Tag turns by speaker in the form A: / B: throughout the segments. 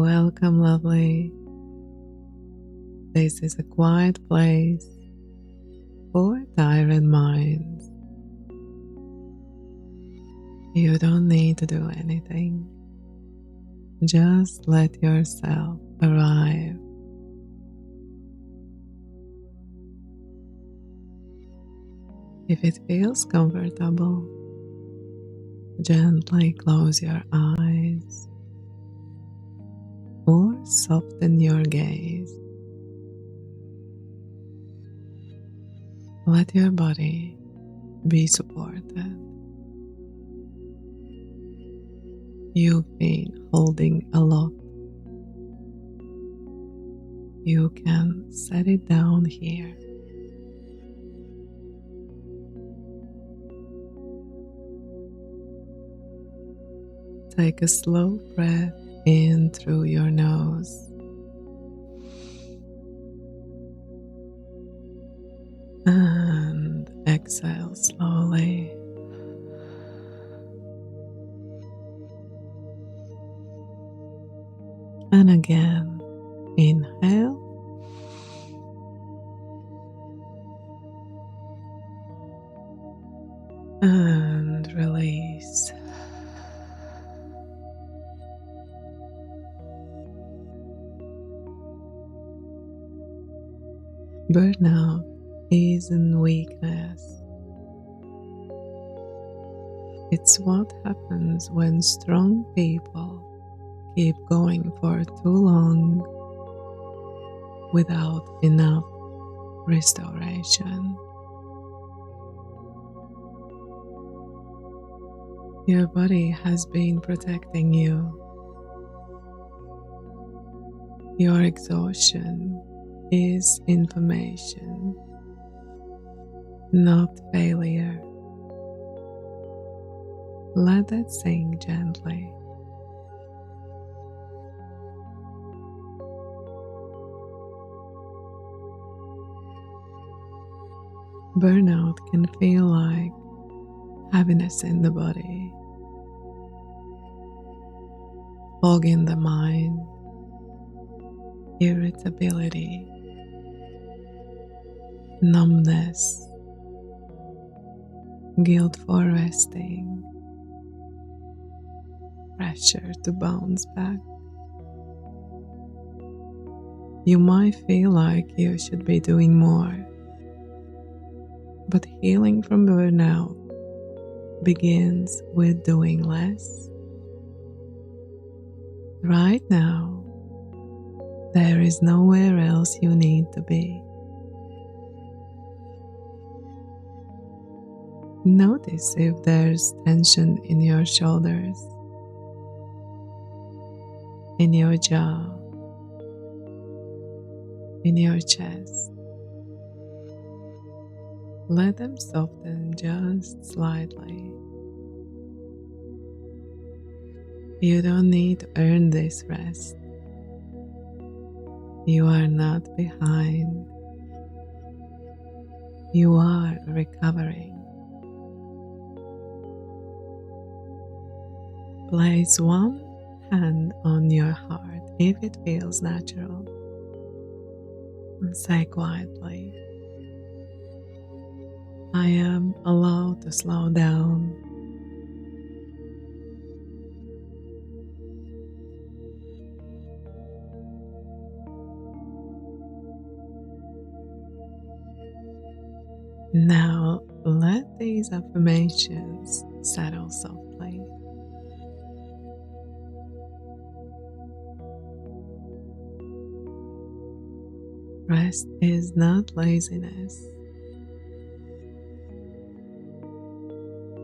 A: Welcome, lovely. This is a quiet place for tired minds. You don't need to do anything. Just let yourself arrive. If it feels comfortable, gently close your eyes or soften your gaze. Let your body be supported. You've been holding a lot. You can set it down here. Take a slow breath in through your nose and exhale slowly. And again, inhale and release. Burnout isn't weakness. It's what happens when strong people keep going for too long without enough restoration. Your body has been protecting you. Your exhaustion is information, not failure. Let that sink gently. Burnout can feel like heaviness in the body, fog in the mind, irritability, numbness, guilt for resting, pressure to bounce back. You might feel like you should be doing more, but healing from burnout begins with doing less. Right now, there is nowhere else you need to be. Notice if there's tension in your shoulders, in your jaw, in your chest. Let them soften just slightly. You don't need to earn this rest. You are not behind. You are recovering. Place one hand on your heart if it feels natural. And say quietly, I am allowed to slow down. Now let these affirmations settle softly. Rest is not laziness.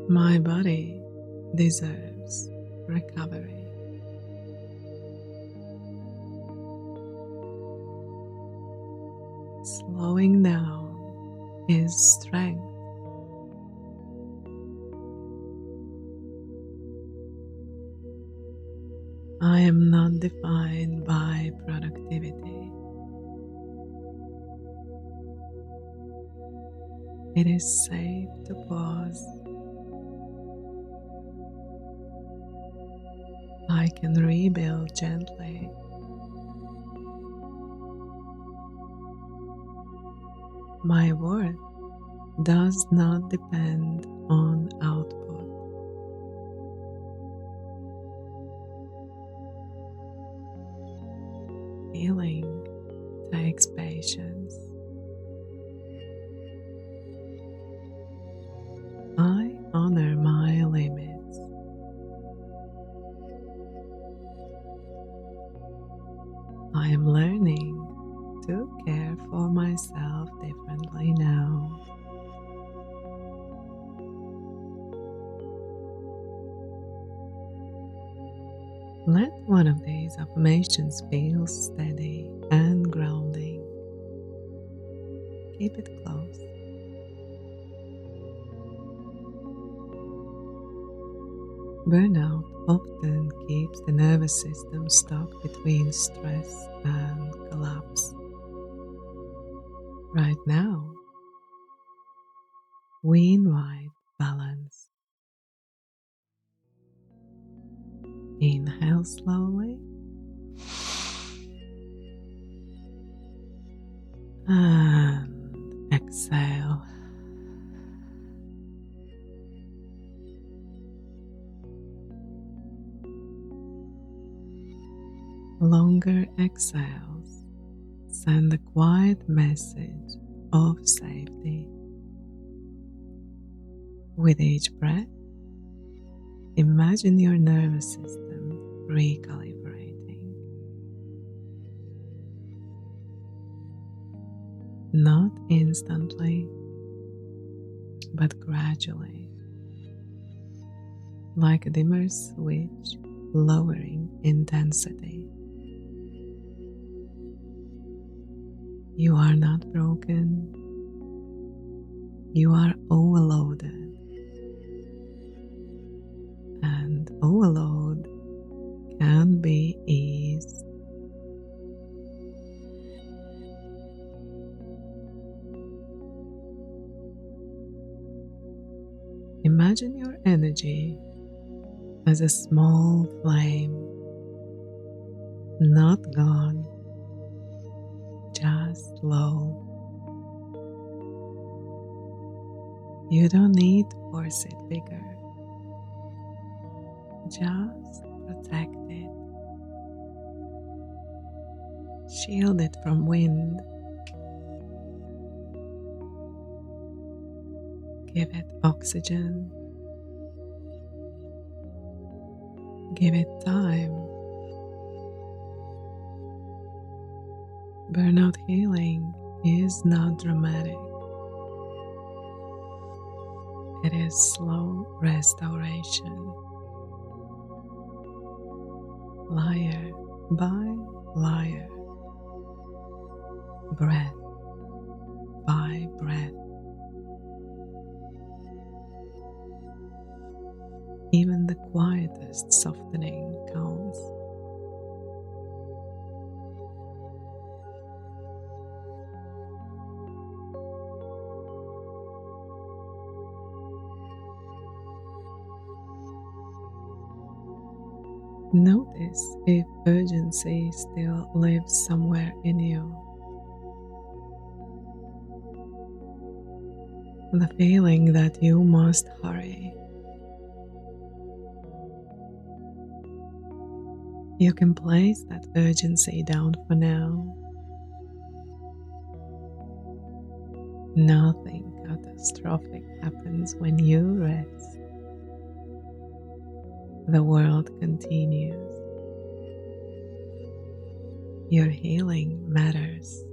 A: My body deserves recovery. Slowing down is strength. I am not defined by productivity. It is safe to pause. I can rebuild gently. My worth does not depend on output. Healing takes patience. I honor my limits. I am learning to care for myself differently now. Let one of these affirmations feel steady and grounding. Keep it close. Burnout often keeps the nervous system stuck between stress and collapse. Right now, we invite balance. Inhale slowly and exhale. Longer exhales send a quiet message of safety. With each breath, imagine your nervous system recalibrating. Not instantly, but gradually, like a dimmer switch lowering intensity. You are not broken, you are overloaded, and overload can be eased. Imagine your energy as a small flame, not gone, just low. You don't need to force it bigger, just protect it. Shield it from wind. Give it oxygen. Give it time. Burnout healing is not dramatic. It is slow restoration, layer by layer, breath by breath. Even the quietest softening counts. Notice if urgency still lives somewhere in you. The feeling that you must hurry. You can place that urgency down for now. Nothing catastrophic happens when you rest. The world continues. Your healing matters.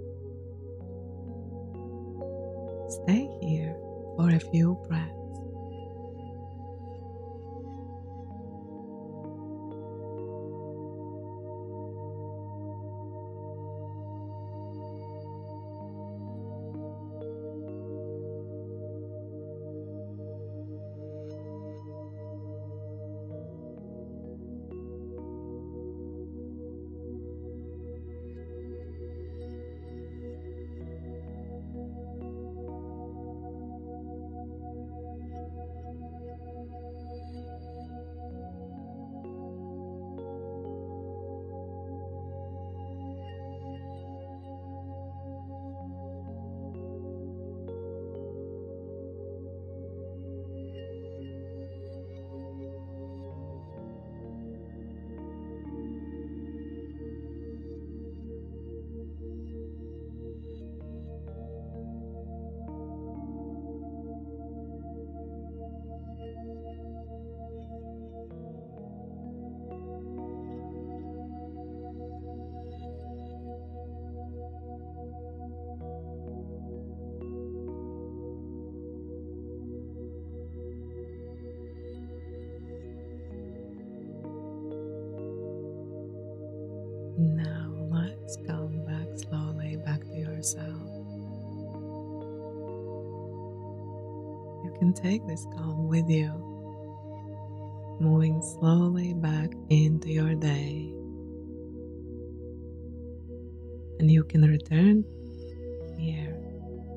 A: Stay here for a few breaths. can take this calm with you, moving slowly back into your day. And you can return here,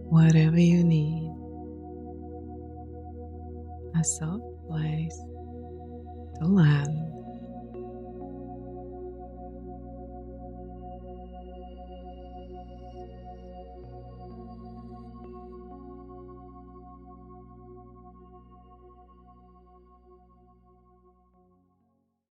A: whatever you need, a soft place to land.